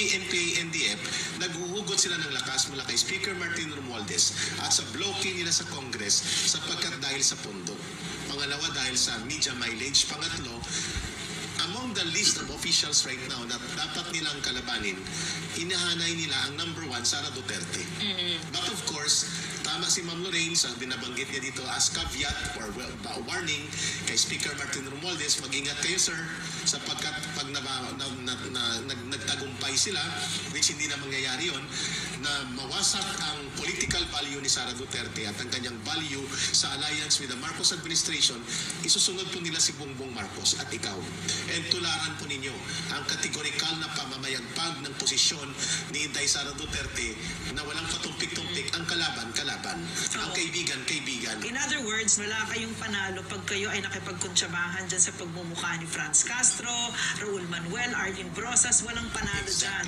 PNP, NDF, naghuhugot sila ng lakas mula kay Speaker Martin Romualdez at sa blocking nila sa Congress sapagkat dahil sa pondo. Pangalawa, dahil sa media mileage. Pangatlo, among the list of officials right now na dapat nilang kalabanin, hinahanay nila ang number 1, Sara Duterte. But of course, tama si Ma'am Lorraine sa binabanggit niya dito as caveat or warning kay Speaker Martin Romualdez, mag-ingat kayo sir, sapagkat pag nagtagumpay sila, which hindi na mangyayari yon, na mawasak ang political value ni Sara Duterte at ang kanyang value sa alliance with the Marcos administration, isusunod po nila si Bongbong Marcos at ikaw. And tularan po ninyo ang kategorikal na pamamayagpag ng posisyon ni Inday Sara Duterte na walang patumpik-tumpik ang kalaban. Ang kaibigan. In other words, wala kayong panalo pag kayo ay nakipagkuntsabahan dyan sa pagmumukha ni Franz Castro, Raul Manuel, Arlene Brosas, walang panalo dyan.